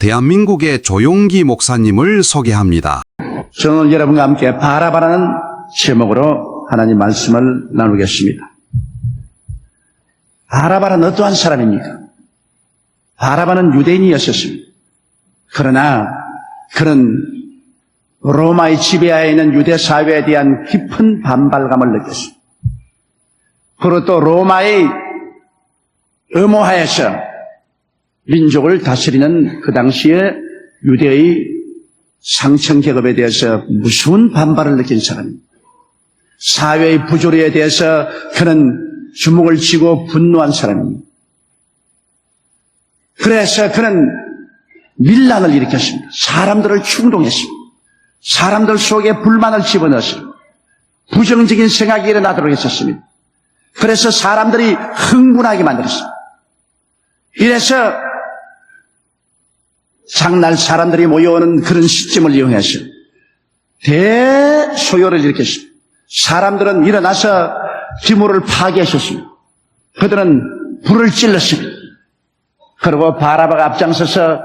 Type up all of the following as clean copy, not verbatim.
대한민국의 조용기 목사님을 소개합니다. 저는 여러분과 함께 바라바라는 제목으로 하나님 말씀을 나누겠습니다. 바라바는 어떠한 사람입니까? 바라바는 유대인이었습니다. 그러나 그는 로마의 지배하에 있는 유대 사회에 대한 깊은 반발감을 느꼈습니다. 그리고 또 로마의 의모하에서 민족을 다스리는 그 당시에 유대의 상층 계급에 대해서 무서운 반발을 느낀 사람입니다. 사회의 부조리에 대해서 그는 주먹을 쥐고 분노한 사람입니다. 그래서 그는 밀란을 일으켰습니다. 사람들을 충동했습니다. 사람들 속에 불만을 집어넣었습니다. 부정적인 생각이 일어나도록 했었습니다. 그래서 사람들이 흥분하게 만들었습니다. 이래서 장날 사람들이 모여오는 그런 시점을 이용해서 대소요를 일으켰습니다. 사람들은 일어나서 기물을 파괴하셨습니다. 그들은 불을 찔렀습니다. 그리고 바라바가 앞장서서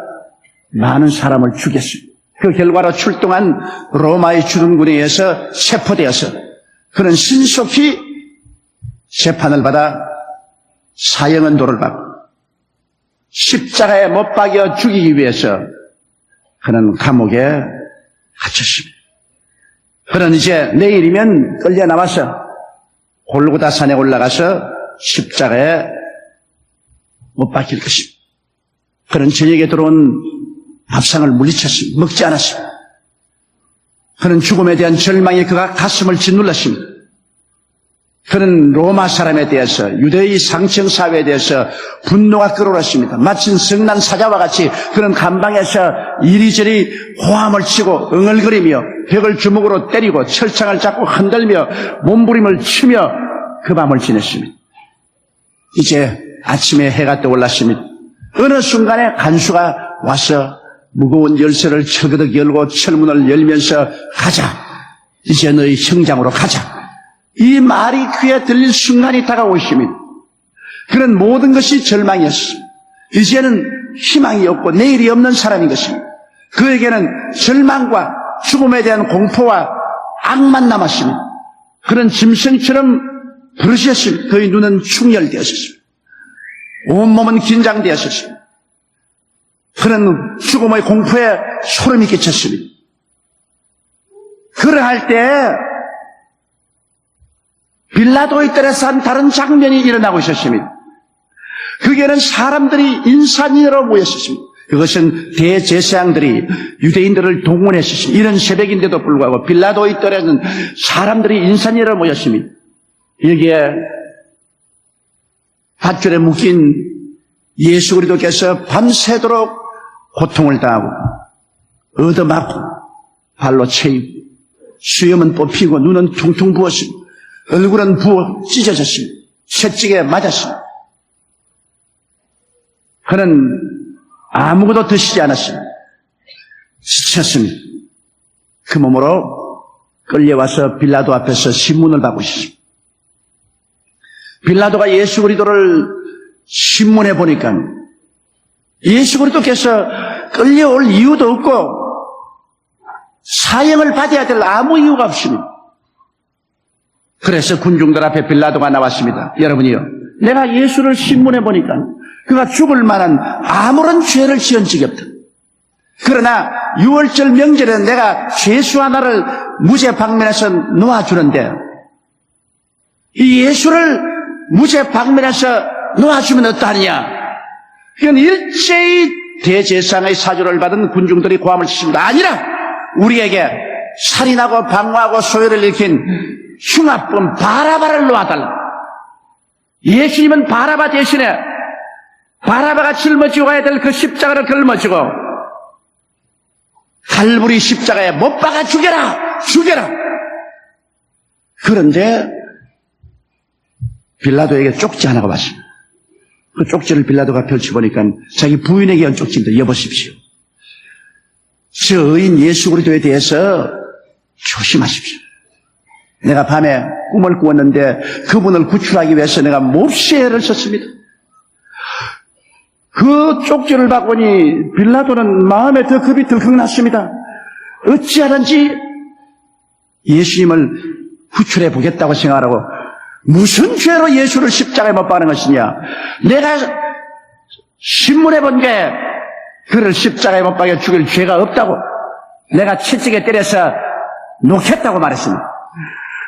많은 사람을 죽였습니다. 그 결과로 출동한 로마의 주둔군에 의해서 체포되어서 그는 신속히 재판을 받아 사형언도를 받고 십자가에 못 박여 죽이기 위해서 그는 감옥에 갇혔습니다. 그는 이제 내일이면 끌려 나와서 골고다 산에 올라가서 십자가에 못 박힐 것입니다. 그는 저녁에 들어온 밥상을 물리쳤습니다. 먹지 않았습니다. 그는 죽음에 대한 절망에 그가 가슴을 짓눌렀습니다. 그는 로마 사람에 대해서 유대의 상층 사회에 대해서 분노가 끓어올랐습니다. 마침 성난 사자와 같이 그는 감방에서 이리저리 호함을 치고 응얼거리며 벽을 주먹으로 때리고 철창을 잡고 흔들며 몸부림을 치며 그 밤을 지냈습니다. 이제 아침에 해가 떠올랐습니다. 어느 순간에 간수가 와서 무거운 열쇠를 철거덕 열고 철문을 열면서 가자. 이제 너희 형장으로 가자. 이 말이 귀에 들릴 순간이 다가오고 있습니다. 그는 모든 것이 절망이었습니다. 이제는 희망이 없고 내일이 없는 사람인 것입니다. 그에게는 절망과 죽음에 대한 공포와 악만 남았습니다. 그는 짐승처럼 부르짖었습니다. 그의 눈은 충혈되었습니다. 온몸은 긴장되었습니다. 그는 죽음의 공포에 소름이 끼쳤습니다. 그러할 때 빌라도의 뜰에서 한 다른 장면이 일어나고 있었습니다. 그게는 사람들이 인산인해로 모였었습니다. 그것은 대제사장들이 유대인들을 동원했었습니다. 이런 새벽인데도 불구하고 빌라도의 뜰에는 사람들이 인산인해로 모였습니다. 여기에 밧줄에 묶인 예수 그리스도께서 밤새도록 고통을 당하고 얻어맞고 발로 채이고 수염은 뽑히고 눈은 퉁퉁 부었습니다. 얼굴은 부어 찢어졌습니다. 채찍에 맞았습니다. 그는 아무것도 드시지 않았습니다. 지쳤습니다. 그 몸으로 끌려와서 빌라도 앞에서 신문을 받고 있습니다. 빌라도가 예수 그리스도를 신문해 보니까 예수 그리스도께서 끌려올 이유도 없고 사형을 받아야 될 아무 이유가 없습니다. 그래서 군중들 앞에 빌라도가 나왔습니다. 여러분이요, 내가 예수를 신문해 보니까 그가 죽을 만한 아무런 죄를 지은 적이 없다. 그러나 6월절 명절에 내가 죄수 하나를 무죄 방면에서 놓아주는데 이 예수를 무죄 방면에서 놓아주면 어떠하느냐. 이건 일제히 대제사장의 사주를 받은 군중들이 고함을 치십니다. 아니라 우리에게 살인하고 방화하고 소요를 일으킨 흉악범 바라바를 놓아달라. 예수님은 바라바 대신에 바라바가 짊어지고 가야 될 그 십자가를 걸머지고 갈보리 십자가에 못 박아 죽여라! 죽여라! 그런데 빌라도에게 쪽지 하나가 왔습니다. 그 쪽지를 빌라도가 펼쳐보니까 자기 부인에게 연 쪽지입니다. 여보십시오. 저 의인 예수 그리스도에 대해서 조심하십시오. 내가 밤에 꿈을 꾸었는데 그분을 구출하기 위해서 내가 몹시 애를 썼습니다. 그 쪽지를 받고니 빌라도는 마음에 더 겁이 덜컥 났습니다. 어찌하든지 예수님을 구출해 보겠다고 생각하고, 무슨 죄로 예수를 십자가에 못 박는 것이냐? 내가 신문에 본 게 그를 십자가에 못 박여 죽일 죄가 없다고, 내가 채찍에 때려서 놓겠다고 말했습니다.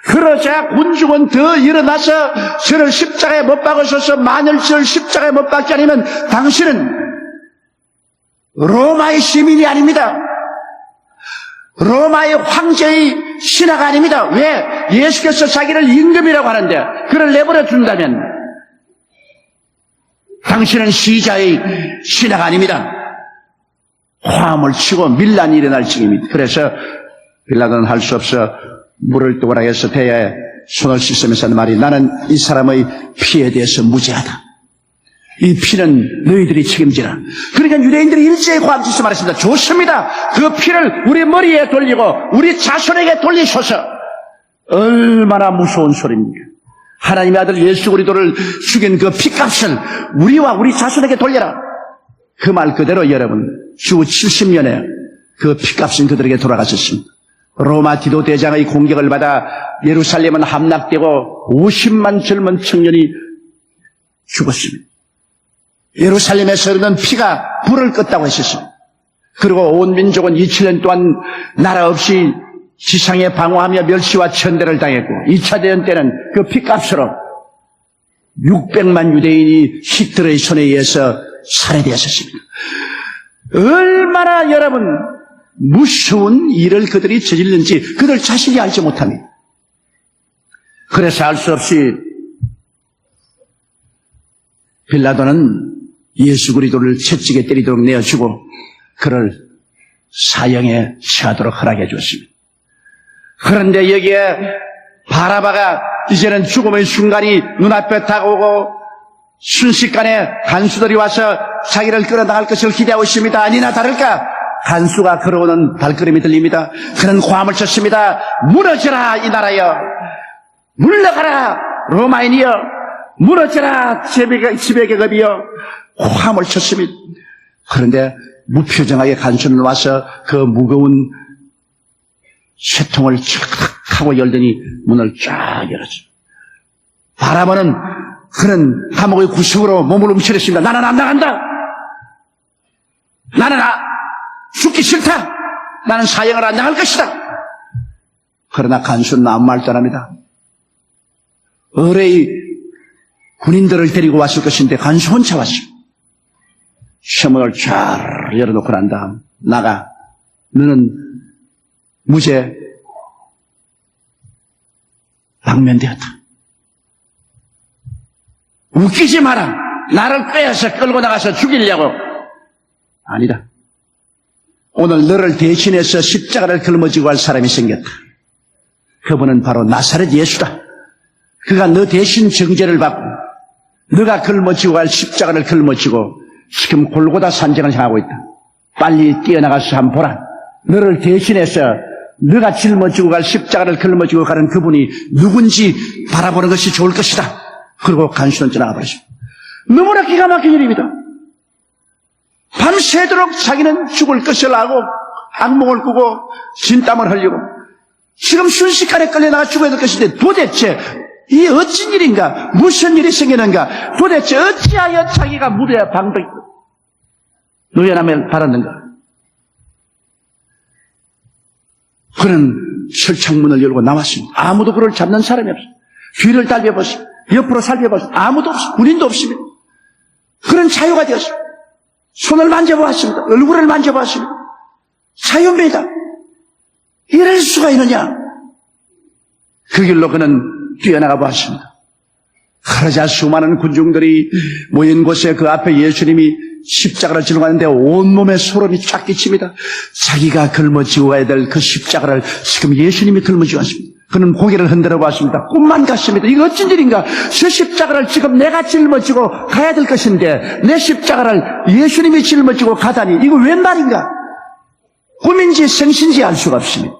그러자 군중은 더 일어나서 저를 십자가에 못 박으셔서, 만일 저를 십자가에 못 박지 않으면 당신은 로마의 시민이 아닙니다. 로마의 황제의 신하가 아닙니다. 왜? 예수께서 자기를 임금이라고 하는데 그를 내버려 준다면 당신은 시자의 신하가 아닙니다. 화음을 치고 밀란이 일어날 징입니다. 그래서 빌라도는 할 수 없어 물을 또라해서 대야에 손을 씻으면서 하는 말이, 나는 이 사람의 피에 대해서 무죄하다. 이 피는 너희들이 책임지라. 그러니까 유대인들이 일제히 고함지서 말했습니다. 좋습니다. 그 피를 우리 머리에 돌리고 우리 자손에게 돌리소서. 얼마나 무서운 소리입니까? 하나님의 아들 예수 그리스도를 죽인 그 피값을 우리와 우리 자손에게 돌려라. 그 말 그대로 여러분, 주 70년에 그 피값은 그들에게 돌아갔었습니다. 로마 디도 대장의 공격을 받아 예루살렘은 함락되고 50만 젊은 청년이 죽었습니다. 예루살렘에서 흐르는 피가 불을 껐다고 했었습니다. 그리고 온 민족은 2000년 동안 나라 없이 지상에 방황하며 멸시와 천대를 당했고, 2차 대전 때는 그 피값으로 600만 유대인이 히틀러의 손에 의해서 살해되었습니다. 얼마나 여러분 무서운 일을 그들이 저질렀는지 그들 자신이 알지 못합니다. 그래서 알 수 없이 빌라도는 예수 그리스도를 채찍에 때리도록 내어주고 그를 사형에 처하도록 허락해 주었습니다. 그런데 여기에 바라바가 이제는 죽음의 순간이 눈앞에 다가오고 순식간에 간수들이 와서 자기를 끌어나갈 것을 기대하고 있습니다. 아니나 다를까 간수가 걸어오는 발걸음이 들립니다. 그는 고함을 쳤습니다. 무너져라 이 나라여, 물러가라 로마인이여, 무너져라 지배계급이여. 고함을 쳤습니다. 그런데 무표정하게 간수는 와서 그 무거운 쇠통을 쫙 하고 열더니 문을 쫙 열었습니다. 바라보는 그는 감옥의 구석으로 몸을 움츠렸습니다. 나는 안 나간다. 나는 죽기 싫다. 나는 사형을 안 당할 것이다. 그러나 간수는 아무 말도 안 합니다. 의뢰의 군인들을 데리고 왔을 것인데 간수 혼자 왔습니다. 셔문을 쫙 열어놓고 난 다음, 나가. 너는 무죄 방면되었다. 웃기지 마라. 나를 빼앗아 끌고 나가서 죽이려고. 아니다. 오늘 너를 대신해서 십자가를 짊어지고 할 사람이 생겼다. 그분은 바로 나사렛 예수다. 그가 너 대신 정죄를 받고 너가 짊어지고 갈 십자가를 짊어지고 지금 골고다 산정을 향하고 있다. 빨리 뛰어나가서 한번 보라. 너를 대신해서 너가 짊어지고 갈 십자가를 짊어지고 가는 그분이 누군지 바라보는 것이 좋을 것이다. 그리고 간수는 지나가 버렸습니다. 너무나 기가 막힌 일입니다. 밤새도록 자기는 죽을 것을 알고 악몽을 꾸고 진땀을 흘리고 지금 순식간에 끌려나가 죽어야 될 것인데 도대체 이 어찌 일인가? 무슨 일이 생기는가? 도대체 어찌하여 자기가 무대에 방도 있고 노연함을 바랐는가? 그는 철창문을 열고 나왔습니다. 아무도 그를 잡는 사람이 없어요. 뒤를 달려보십니다. 옆으로 살펴보십니다. 아무도 없습니다. 군인도 없습니다. 그는 자유가 되었습니다. 손을 만져보았습니다. 얼굴을 만져보았습니다. 자유입니다. 이럴 수가 있느냐? 그 길로 그는 뛰어나가 보았습니다. 그러자 수많은 군중들이 모인 곳에 그 앞에 예수님이 십자가를 지고 가는데 온몸에 소름이 쫙 끼칩니다. 자기가 짊어지고 가야 될 그 십자가를 지금 예수님이 짊어지고 왔습니다. 그는 고개를 흔들어 보았습니다. 꿈만 같습니다. 이거 어쩐 일인가? 저 십자가를 지금 내가 짊어지고 가야 될 것인데 내 십자가를 예수님이 짊어지고 가다니 이거 웬 말인가? 꿈인지 생신지 알 수가 없습니다.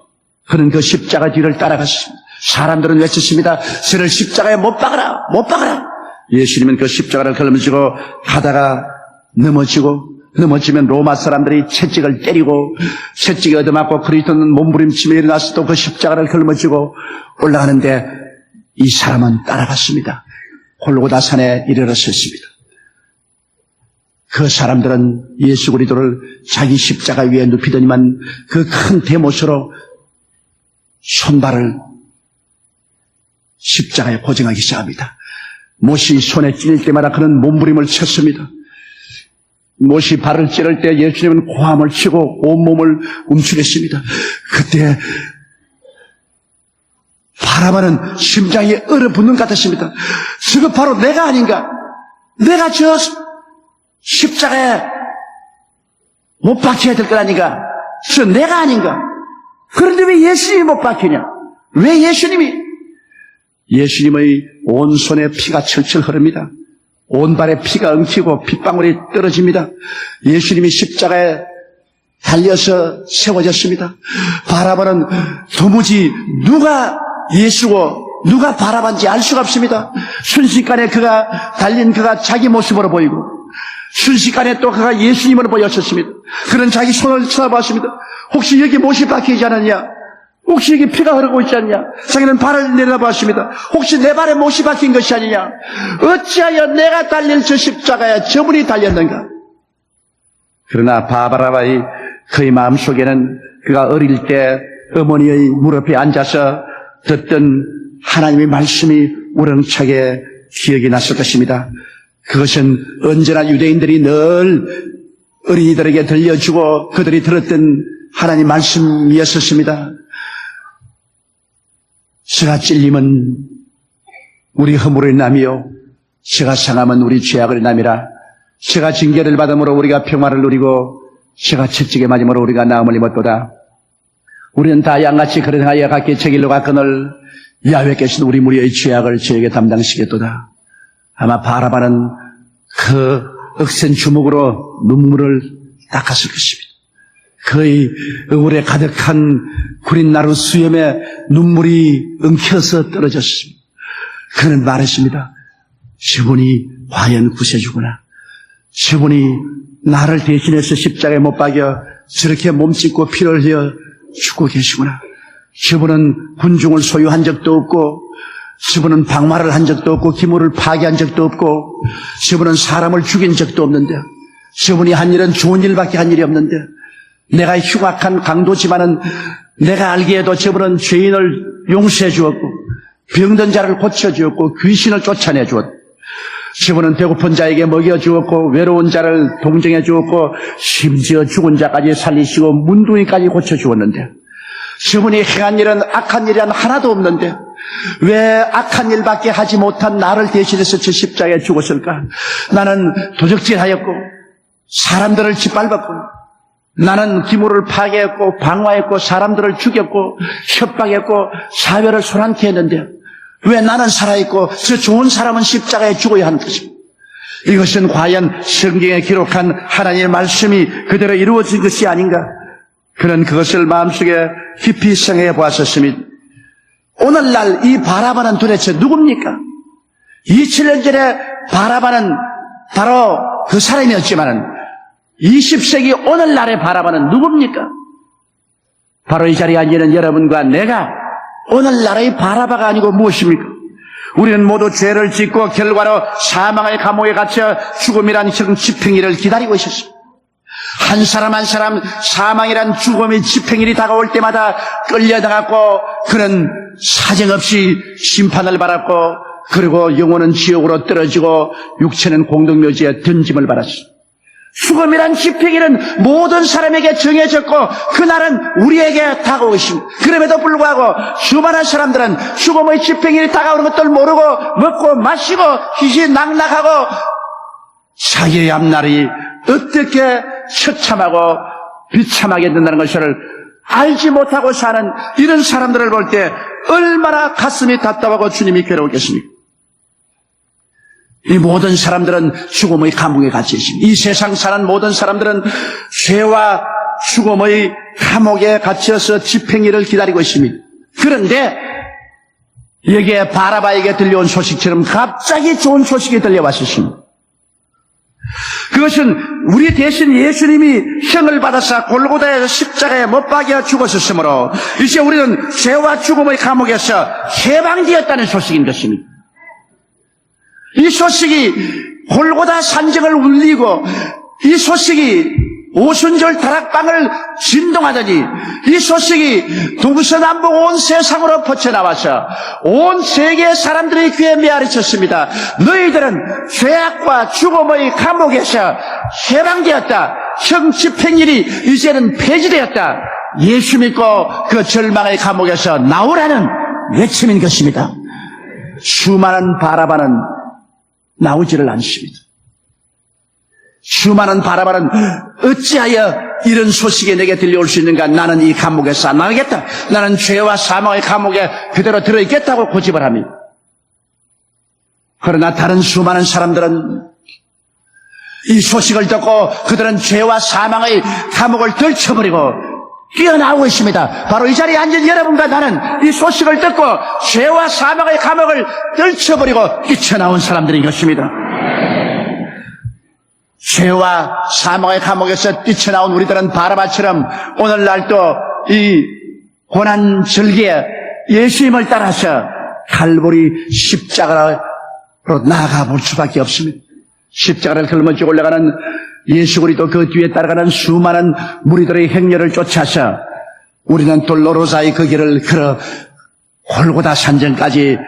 그는 그 십자가 뒤를 따라갔습니다. 사람들은 외쳤습니다. 저를 십자가에 못 박아라, 못 박아라. 예수님은 그 십자가를 짊어지고 가다가 넘어지면 로마 사람들이 채찍을 때리고 채찍이 얻어맞고 그리스도는 몸부림치며 일어나서 또 그 십자가를 걸머지고 올라가는데 이 사람은 따라갔습니다. 골고다 산에 이르렀습니다. 그 사람들은 예수 그리스도를 자기 십자가 위에 눕히더니만 그 큰 대못으로 손발을 십자가에 고정하기 시작합니다. 못이 손에 찔릴 때마다 그는 몸부림을 쳤습니다. 못이 발을 찌를 때 예수님은 고함을 치고 온몸을 움츠렸습니다. 그때 바라바는 심장이 얼어붙는 것 같았습니다. 저거 바로 내가 아닌가? 내가 저 십자가에 못 박혀야 될 것 아닌가? 저 내가 아닌가? 그런데 왜 예수님이 못 박히냐? 왜 예수님의 온 손에 피가 철철 흐릅니다. 온 발에 피가 엉키고 핏방울이 떨어집니다. 예수님이 십자가에 달려서 세워졌습니다. 바라바는 도무지 누가 예수고 누가 바라바인지 알 수가 없습니다. 순식간에 그가 자기 모습으로 보이고 순식간에 또 그가 예수님으로 보였었습니다. 그는 자기 손을 쳐다봤습니다. 혹시 여기 못이 박히지 않았냐? 혹시 여기 피가 흐르고 있지 않냐? 자기는 발을 내려봤습니다. 혹시 내 발에 못이 박힌 것이 아니냐? 어찌하여 내가 달릴 저 십자가에 저분이 달렸는가? 그러나 바라바의 그의 마음속에는 그가 어릴 때 어머니의 무릎에 앉아서 듣던 하나님의 말씀이 우렁차게 기억이 났을 것입니다. 그것은 언제나 유대인들이 늘 어린이들에게 들려주고 그들이 들었던 하나님 말씀이었습니다. 저가 찔림은 우리 허물의 남이요 저가 상함은 우리 죄악의 남이라. 저가 징계를 받음으로 우리가 평화를 누리고 저가 채찍에 맞음으로 우리가 나음을 입었도다. 우리는 다 양같이 그러하여 각기 제 길로 갔거늘 야훼께서는 우리 무리의 죄악을 저에게 담당시켰도다. 아마 바라바는 그 억센 주먹으로 눈물을 닦았을 것입니다. 그의 얼굴에 가득한 구린 나루 수염에 눈물이 엉켜서 떨어졌습니다. 그는 말했습니다. 저분이 과연 구세주구나. 저분이 나를 대신해서 십자가에 못 박여 저렇게 몸짓고 피를 흘려 죽고 계시구나. 저분은 군중을 소유한 적도 없고 저분은 방마를 한 적도 없고 기물을 파괴한 적도 없고 저분은 사람을 죽인 적도 없는데 저분이 한 일은 좋은 일밖에 한 일이 없는데 내가 흉악한 강도지만은 내가 알기에도 저분은 죄인을 용서해 주었고 병든 자를 고쳐 주었고 귀신을 쫓아내 주었고 저분은 배고픈 자에게 먹여 주었고 외로운 자를 동정해 주었고 심지어 죽은 자까지 살리시고 문둥이까지 고쳐 주었는데 저분이 행한 일은 악한 일이 하나도 없는데 왜 악한 일밖에 하지 못한 나를 대신해서 저 십자가에 죽었을까? 나는 도적질하였고 사람들을 짓밟았고 나는 기물을 파괴했고 방화했고 사람들을 죽였고 협박했고 사회를 소란케 했는데 왜 나는 살아있고 저 좋은 사람은 십자가에 죽어야 하는 것입니까? 이것은 과연 성경에 기록한 하나님의 말씀이 그대로 이루어진 것이 아닌가? 그는 그것을 마음속에 깊이 생각해 보았었습니다. 오늘날 이 바라바는 도대체 누굽니까? 2000년 전에 바라바는 바로 그 사람이었지만은 20세기 오늘날의 바라바는 누굽니까? 바로 이 자리에 앉는 여러분과 내가 오늘날의 바라바가 아니고 무엇입니까? 우리는 모두 죄를 짓고 결과로 사망의 감옥에 갇혀 죽음이란 집행일을 기다리고 있었습니다. 한 사람 한 사람 사망이란 죽음의 집행일이 다가올 때마다 끌려나갔고 그는 사정없이 심판을 받았고 그리고 영혼은 지옥으로 떨어지고 육체는 공동묘지에 던짐을 받았습니다. 죽음이란 집행일은 모든 사람에게 정해졌고 그날은 우리에게 다가오고 있습니다. 그럼에도 불구하고 수많은 사람들은 죽음의 집행일이 다가오는 것들 모르고 먹고 마시고 희희낙낙하고 자기의 앞날이 어떻게 처참하고 비참하게 된다는 것을 알지 못하고 사는 이런 사람들을 볼 때 얼마나 가슴이 답답하고 주님이 괴로웠겠습니까? 이 모든 사람들은 죽음의 감옥에 갇혀 있습니다. 이 세상 사는 모든 사람들은 죄와 죽음의 감옥에 갇혀서 집행일을 기다리고 있습니다. 그런데 여기에 바라바에게 들려온 소식처럼 갑자기 좋은 소식이 들려왔었습니다. 그것은 우리 대신 예수님이 형을 받아서 골고다에서 십자가에 못 박여 죽으셨으므로 이제 우리는 죄와 죽음의 감옥에서 해방되었다는 소식인 것입니다. 이 소식이 골고다 산정을 울리고 이 소식이 오순절 다락방을 진동하더니 이 소식이 동서남북 온 세상으로 퍼져나와서 온 세계의 사람들의 귀에 메아리쳤습니다. 너희들은 죄악과 죽음의 감옥에서 해방되었다. 형 집행일이 이제는 폐지되었다. 예수 믿고 그 절망의 감옥에서 나오라는 외침인 것입니다. 수많은 바라바는 나오지를 않습니다. 수많은 바라바는 어찌하여 이런 소식이 내게 들려올 수 있는가? 나는 이 감옥에서 안 나가겠다. 나는 죄와 사망의 감옥에 그대로 들어있겠다고 고집을 합니다. 그러나 다른 수많은 사람들은 이 소식을 듣고 그들은 죄와 사망의 감옥을 떨쳐버리고 뛰어나오고 있습니다. 바로 이 자리에 앉은 여러분과 나는 이 소식을 듣고 죄와 사망의 감옥을 떨쳐버리고 뛰쳐나온 사람들인 것입니다. 죄와 사망의 감옥에서 뛰쳐나온 우리들은 바라바처럼 오늘날 또 이 고난 절기에 예수님을 따라서 갈보리 십자가로 나아가 볼 수밖에 없습니다. 십자가를 짊어지고 올라가는 예수 그리스도 그 뒤에 따라가는 수많은 무리들의 행렬을 쫓아서 우리는 돌로로사의 그 길을 걸어 골고다 산정까지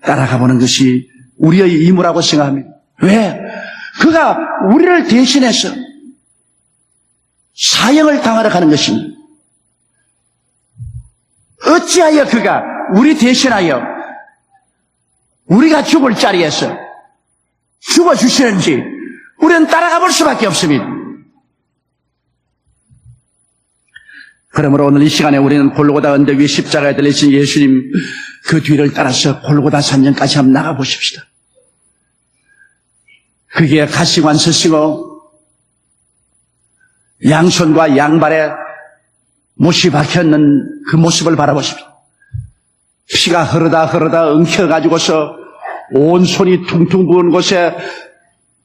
따라가 보는 것이 우리의 임무라고 생각합니다. 왜? 그가 우리를 대신해서 사형을 당하러 가는 것입니다. 어찌하여 그가 우리 대신하여 우리가 죽을 자리에서 죽어주시는지 우리는 따라가 볼 수밖에 없습니다. 그러므로 오늘 이 시간에 우리는 골고다 언덕 위 십자가에 달리신 예수님 그 뒤를 따라서 골고다 산정까지 한번 나가보십시다. 그게 가시관 서시고 양손과 양발에 못이 박혀있는 그 모습을 바라보십시오. 피가 흐르다 엉켜가지고서 온 손이 퉁퉁 부은 곳에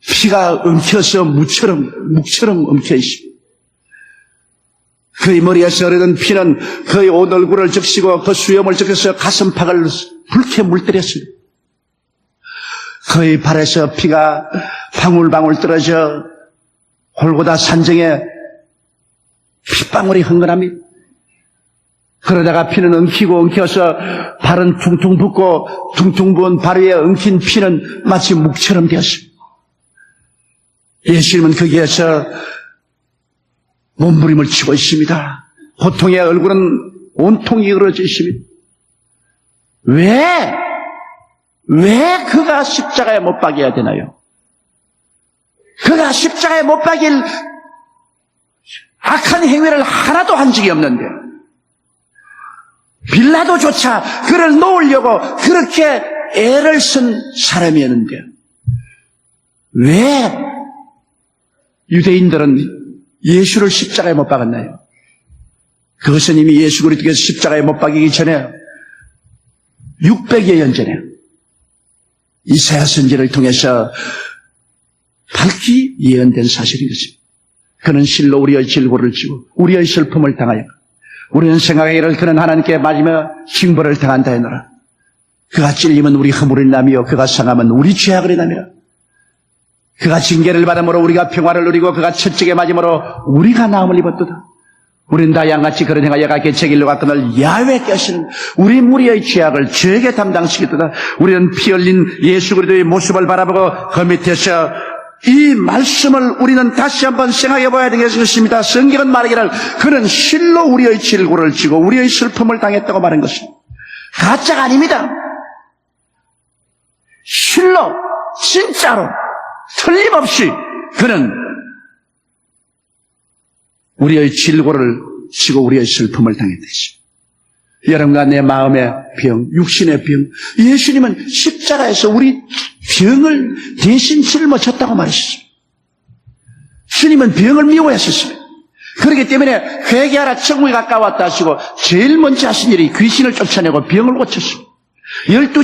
피가 엉켜서 묵처럼 엉켜 있습니다. 그의 머리에서 흐르는 피는 그의 온 얼굴을 적시고 그 수염을 적셔서 가슴팍을 붉게 물들였습니다. 그의 발에서 피가 방울방울 떨어져 골고다 산정에 핏방울이 흥건합니다. 그러다가 피는 엉켜서 발은 퉁퉁 붓고 퉁퉁 부은 발 위에 엉킨 피는 마치 묵처럼 되었습니다. 예수님은 거기에서 몸부림을 치고 있습니다. 고통의 얼굴은 온통이 으러져 있습니다. 왜 그가 십자가에 못 박여야 되나요? 그가 십자가에 못 박일 악한 행위를 하나도 한 적이 없는데 빌라도조차 그를 놓으려고 그렇게 애를 쓴 사람이었는데 왜 유대인들은 예수를 십자가에 못 박았나요? 그것은 이미 예수 그리스도께서 십자가에 못 박이기 전에 600여 년 전에 이사야 선지를 통해서 밝히 예언된 사실인 것입니다. 그는 실로 우리의 질고를 지고 우리의 슬픔을 당하여 우리는 생각하기를 그는 하나님께 맞으며 징벌을 당한다 하노라. 그가 찔림은 우리 허물을 남이요 그가 상함은 우리 죄악을 남이라. 그가 징계를 받음으로 우리가 평화를 누리고 그가 채찍에 맞음으로 우리가 나음을 입었도다. 우린 다 양같이 그런 행하여 가게 제 길로 갔거늘 야훼께 하시는 우리 무리의 죄악을 저에게 담당시켰도다. 우리는 피 흘린 예수 그리스도의 모습을 바라보고 그 밑에서 이 말씀을 우리는 다시 한번 생각해 봐야 되겠습니다. 성경은 말하기를 그는 실로 우리의 질고를 지고 우리의 슬픔을 당했다고 말한 것입니다. 가짜가 아닙니다. 실로 진짜로 틀림없이 그는 우리의 질고를 지고 우리의 슬픔을 당했듯이 여러분과 내 마음의 병, 육신의 병, 예수님은 십자가에서 우리 병을 대신 짊어졌다고 말했습니다. 주님은 병을 미워하셨습니다. 그렇기 때문에 회개하라 천국이 가까웠다 하시고 제일 먼저 하신 일이 귀신을 쫓아내고 병을 고쳤습니다.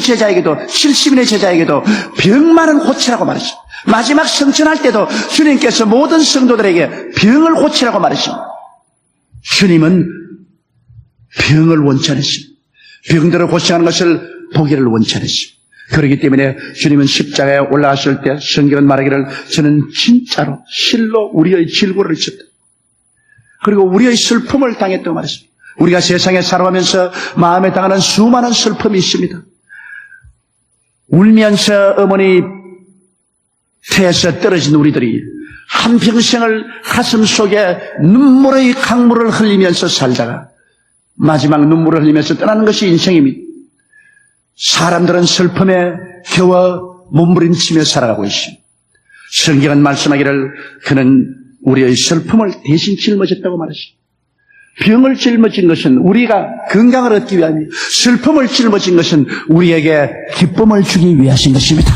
제자에게도 70인의 제자에게도 병만은 고치라고 말했습니다. 마지막 성천할 때도 주님께서 모든 성도들에게 병을 고치라고 말했습니다. 주님은 병을 원치 않으십니다. 병들어 고생하는 것을 보기를 원치 않으십니다. 그렇기 때문에 주님은 십자가에 올라가실 때 성경은 말하기를 저는 진짜로 실로 우리의 질고를 졌다. 그리고 우리의 슬픔을 당했다고 말했습니다. 우리가 세상에 살아가면서 마음에 당하는 수많은 슬픔이 있습니다. 울면서 어머니 태에서 떨어진 우리들이 한평생을 가슴 속에 눈물의 강물을 흘리면서 살다가 마지막 눈물을 흘리면서 떠나는 것이 인생입니다. 사람들은 슬픔에 겨워 몸부림치며 살아가고 있습니다. 성경은 말씀하기를 그는 우리의 슬픔을 대신 짊어졌다고 말했습니다. 병을 짊어진 것은 우리가 건강을 얻기 위함이며 슬픔을 짊어진 것은 우리에게 기쁨을 주기 위하신 것입니다.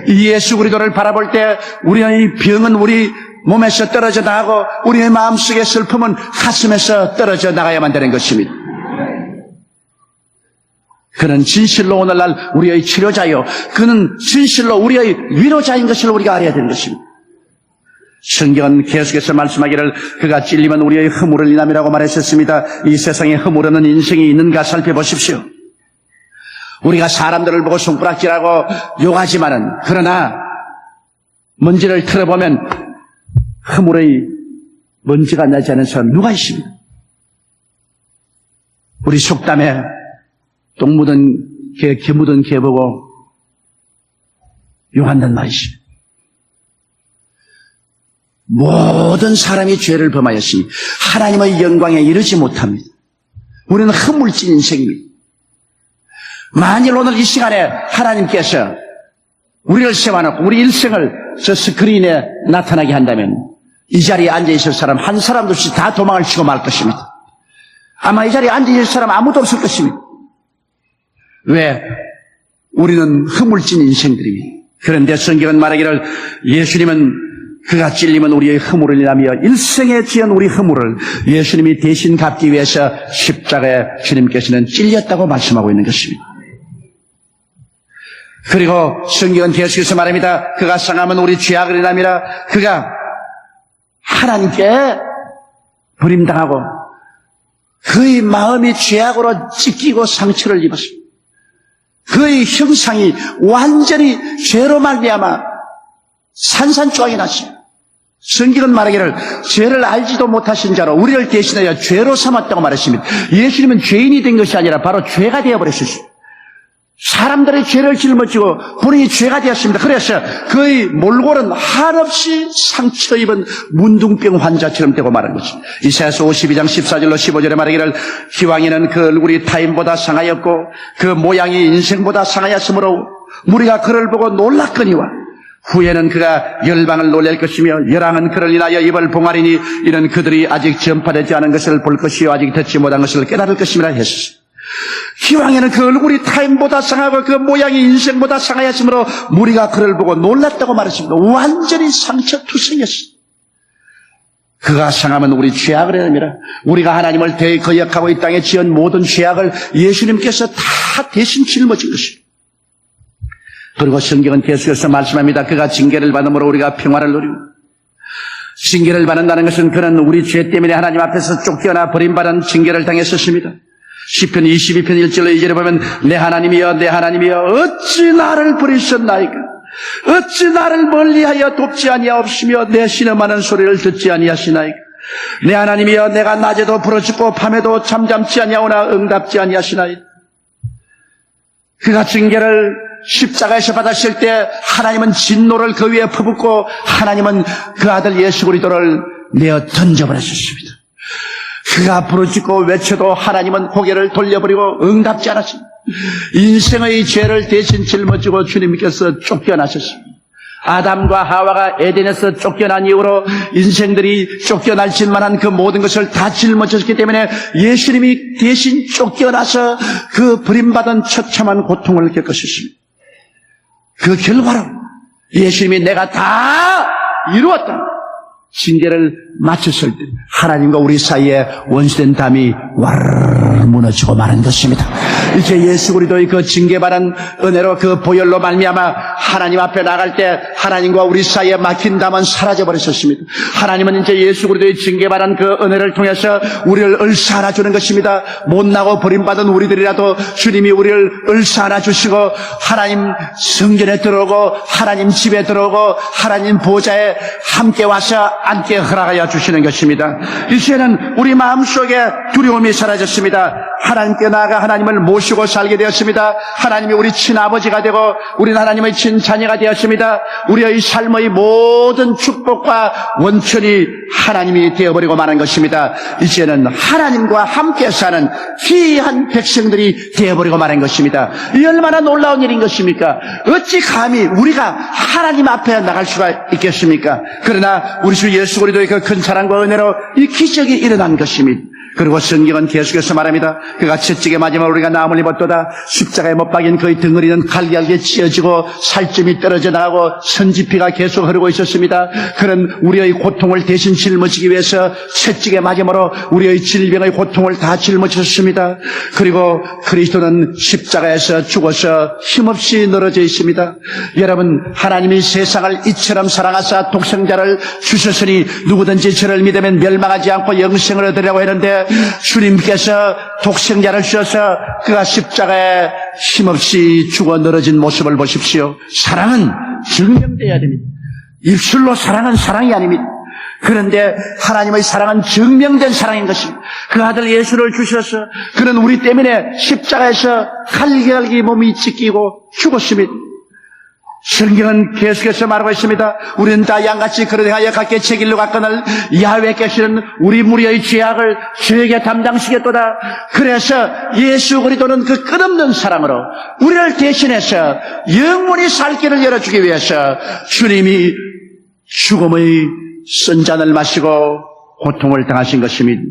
예수 그리스도를 바라볼 때 우리의 병은 우리 몸에서 떨어져 나가고 우리의 마음속의 슬픔은 가슴에서 떨어져 나가야만 되는 것입니다. 그는 진실로 오늘날 우리의 치료자요, 그는 진실로 우리의 위로자인 것을 우리가 알아야 되는 것입니다. 성경은 계속해서 말씀하기를 그가 찔리면 우리의 허물을 인함이라고 말하셨습니다. 이 세상에 허물 없는 인생이 있는가 살펴보십시오. 우리가 사람들을 보고 손가락질하고 욕하지만은 그러나 먼지를 털어보면 허물의 먼지가 나지 않은 사람 누가 있습니까? 우리 속담에 똥 묻은 개, 개 묻은 개 보고 욕한다는 말이 있습니다. 모든 사람이 죄를 범하였으니 하나님의 영광에 이르지 못합니다. 우리는 허물진 인생입니다. 만일 오늘 이 시간에 하나님께서 우리를 세워놓고 우리 일생을 저 스크린에 나타나게 한다면 이 자리에 앉아있을 사람 한 사람도 없이 다 도망을 치고 말 것입니다. 아마 이 자리에 앉아있을 사람 아무도 없을 것입니다. 왜? 우리는 허물진 인생들입니다. 그런데 성경은 말하기를 예수님은 그가 찔리면 우리의 허물을 인하며 일생에 지은 우리 허물을 예수님이 대신 갚기 위해서 십자가에 주님께서는 찔렸다고 말씀하고 있는 것입니다. 그리고 성경은 계속해서 말합니다. 그가 상하면 우리 죄악을 인함이라. 그가 하나님께 버림당하고 그의 마음이 죄악으로 찢기고 상처를 입었습니다. 그의 형상이 완전히 죄로 말미암아 산산조각이 났습니다. 성경은 말하기를 죄를 알지도 못하신 자로 우리를 대신하여 죄로 삼았다고 말했습니다. 예수님은 죄인이 된 것이 아니라 바로 죄가 되어버렸습니다. 사람들의 죄를 짊어지고 본인이 죄가 되었습니다. 그래서 그의 몰골은 한없이 상처 입은 문둥병 환자처럼 되고 말한 것입니다. 이사야서 52장 14절로 15절에 말하기를 기왕에는 그 얼굴이 타인보다 상하였고 그 모양이 인생보다 상하였으므로 무리가 그를 보고 놀랐거니와 후에는 그가 열방을 놀랄 것이며 열왕은 그를 인하여 입을 봉하리니 이는 그들이 아직 전파되지 않은 것을 볼 것이요 아직 듣지 못한 것을 깨달을 것임이라 했습니다. 기왕에는 그 얼굴이 타인보다 상하고 그 모양이 인생보다 상하였으므로 무리가 그를 보고 놀랐다고 말했습니다. 완전히 상처투성이었습니다. 그가 상하면 우리 죄악을 해냅니다. 우리가 하나님을 대거역하고 이 땅에 지은 모든 죄악을 예수님께서 다 대신 짊어진 것입니다. 그리고 성경은 계속해서 말씀합니다. 그가 징계를 받음으로 우리가 평화를 누리고, 징계를 받는다는 것은 그는 우리 죄 때문에 하나님 앞에서 쫓겨나 버림받은 징계를 당했었습니다. 시편 22편 1절로 2절에 보면 내 하나님이여 내 하나님이여 어찌 나를 버리셨나이까 어찌 나를 멀리하여 돕지 아니하옵시며 내 신음하는 소리를 듣지 아니하시나이까 내 하나님이여 내가 낮에도 부르짖고 밤에도 잠잠치 아니하오나 응답지 아니하시나이까. 그가 징계를 십자가에서 받았을 때 하나님은 진노를 그 위에 퍼붓고 하나님은 그 아들 예수 그리스도를 내어 던져버렸습니다. 그가 부르짖고 외쳐도 하나님은 고개를 돌려버리고 응답지 않았습니다. 인생의 죄를 대신 짊어지고 주님께서 쫓겨나셨습니다. 아담과 하와가 에덴에서 쫓겨난 이후로 인생들이 쫓겨날 짓만한 그 모든 것을 다 짊어졌기 때문에 예수님이 대신 쫓겨나서 그 버림받은 처참한 고통을 겪으셨습니다. 그 결과로 예수님이 내가 다 이루었다 징계를 마쳤을 때 하나님과 우리 사이에 원수된 담이 와르르 무너지고 마는 것입니다. 이제 예수 그리스도의 그 징계받은 은혜로 그 보혈로 말미암아 하나님 앞에 나갈 때 하나님과 우리 사이에 막힌 담은 사라져 버렸었습니다. 하나님은 이제 예수 그리스도의 징계받은 그 은혜를 통해서 우리를 을사하나 주는 것입니다. 못나고 버림받은 우리들이라도 주님이 우리를 을사하나 주시고 하나님 성전에 들어오고 하나님 집에 들어오고 하나님 보좌에 함께 와서 앉게 허락하여 주시는 것입니다. 이제는 우리 마음속에 두려움이 사라졌습니다. 하나님께 나아가 하나님을 모시고 살게 되었습니다. 하나님이 우리 친아버지가 되고 우리는 하나님의 친자녀가 되었습니다. 우리의 삶의 모든 축복과 원천이 하나님이 되어버리고 마는 것입니다. 이제는 하나님과 함께 사는 귀한 백성들이 되어버리고 마는 것입니다. 이 얼마나 놀라운 일인 것입니까? 어찌 감히 우리가 하나님 앞에 나갈 수가 있겠습니까? 그러나 우리 주 예수 그리스도의 그 큰 사랑과 은혜로 이 기적이 일어난 것입니다. 그리고 성경은 계속해서 말합니다. 그가 채찍에 맞으면 우리가 나음을 입었도다. 십자가에 못 박인 그의 덩어리는 갈기갈기 찢어지고 살점이 떨어져 나가고 선지피가 계속 흐르고 있었습니다. 그런 우리의 고통을 대신 짊어지기 위해서 채찍에 맞음으로 우리의 질병의 고통을 다 짊어졌습니다. 그리고 그리스도는 십자가에서 죽어서 힘없이 늘어져 있습니다. 여러분, 하나님이 세상을 이처럼 사랑하사 독생자를 주셨으니 누구든지 저를 믿으면 멸망하지 않고 영생을 얻으려고 했는데 주님께서 독생자를 주셔서 그가 십자가에 힘없이 죽어 늘어진 모습을 보십시오. 사랑은 증명되어야 됩니다. 입술로 사랑은 사랑이 아닙니다. 그런데 하나님의 사랑은 증명된 사랑인 것입니다. 그 아들 예수를 주셔서 그는 우리 때문에 십자가에서 갈기갈기 몸이 찢기고 죽었습니다. 성경은 계속해서 말하고 있습니다. 우리는 다 양같이 그러하여 각기 제 길로 갔거늘 야훼께서는 우리 무리의 죄악을 저에게 담당시켰도다. 그래서 예수 그리스도는 그 끝없는 사랑으로 우리를 대신해서 영원히 살 길을 열어주기 위해서 주님이 죽음의 쓴 잔을 마시고 고통을 당하신 것입니다.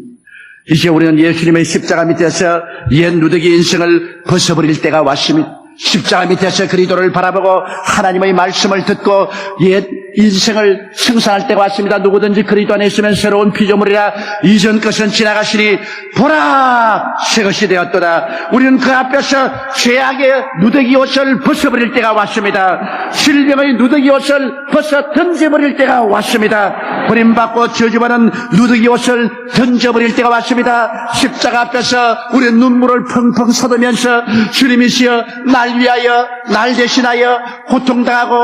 이제 우리는 예수님의 십자가 밑에서 옛 누더기 인생을 벗어버릴 때가 왔습니다. 십자가 밑에서 그리스도를 바라보고 하나님의 말씀을 듣고 옛 인생을 청산할 때가 왔습니다. 누구든지 그리스도 안에 있으면 새로운 피조물이라 이전 것은 지나가시니 보라 새 것이 되었도다. 우리는 그 앞에서 죄악의 누더기 옷을 벗어버릴 때가 왔습니다. 질병의 누더기 옷을 벗어 던져버릴 때가 왔습니다. 버림받고 저주받은 누더기 옷을 던져버릴 때가 왔습니다. 십자가 앞에서 우리의 눈물을 펑펑 쏟으면서 주님이시여 날 위하여 날 대신하여 고통당하고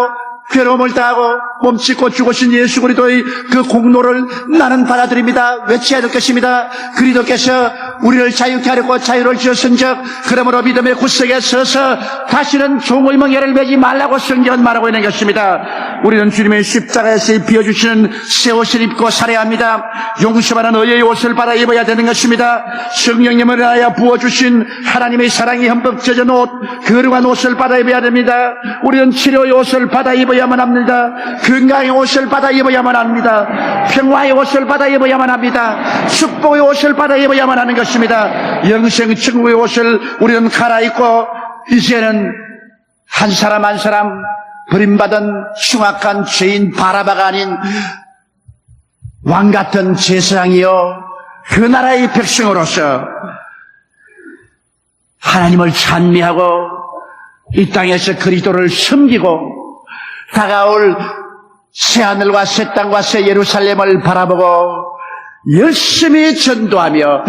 괴로움을 당하고 몸짓고 죽으신 예수 그리스도의 그 공로를 나는 받아들입니다. 외쳐야 될 것입니다. 그리스도께서 우리를 자유케 하려고 자유를 주셨은즉 그러므로 믿음의 구석에 서서 다시는 종의 멍에를 매지 말라고 성경은 말하고 있는 것입니다. 우리는 주님의 십자가에서 비워주시는 새 옷을 입고 살아야 합니다. 용서받은 의의 옷을 받아 입어야 되는 것입니다. 성령님을 위하여 부어주신 하나님의 사랑이 흠뻑 젖은 옷, 거룩한 옷을 받아 입어야 됩니다. 우리는 치료의 옷을 받아 입어야만 합니다. 건강의 옷을 받아 입어야만 합니다. 평화의 옷을 받아 입어야만 합니다. 축복의 옷을 받아 입어야만 하는 것입니다. 영생 천국의 옷을 우리는 갈아입고 이제는 한 사람 한 사람 버림받은 흉악한 죄인 바라바가 아닌 왕같은 제사장이요 그 나라의 백성으로서 하나님을 찬미하고 이 땅에서 그리스도를 섬기고 다가올 새하늘과 새 땅과 새 예루살렘을 바라보고 열심히 전도하며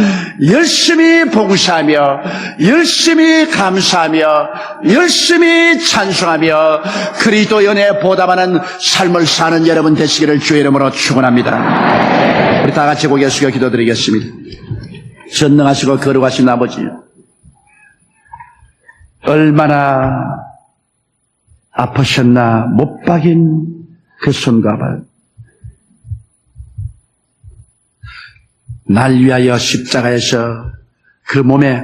열심히 봉사하며 열심히 감사하며 열심히 찬송하며 그리스도 연에 보답하는 삶을 사는 여러분 되시기를 주의 이름으로 축원합니다. 우리 다 같이 고개 숙여 기도드리겠습니다. 전능하시고 거룩하신 아버지, 얼마나 아프셨나 못 박인 그 손과 발, 날 위하여 십자가에서 그 몸에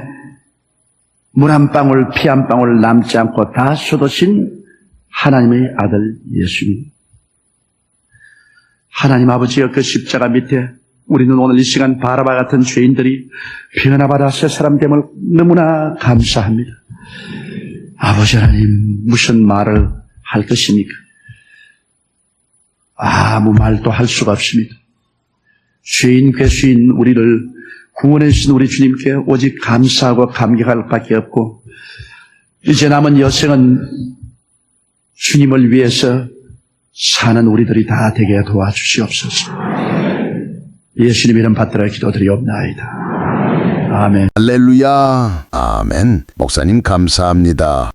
물 한 방울 피 한 방울 남지 않고 다 쏟으신 하나님의 아들 예수님, 하나님 아버지여, 그 십자가 밑에 우리는 오늘 이 시간 바라바 같은 죄인들이 변화받아 새 사람 됨을 너무나 감사합니다. 아버지 하나님, 무슨 말을 할 것입니까? 아무 말도 할 수가 없습니다. 죄인 괴수인 우리를 구원해 주신 우리 주님께 오직 감사하고 감격할 밖에 없고 이제 남은 여생은 주님을 위해서 사는 우리들이 다 되게 도와주시옵소서. 예수님 이름 받들어 기도드리옵나이다. 아멘. 할렐루야. 아멘. 목사님 감사합니다.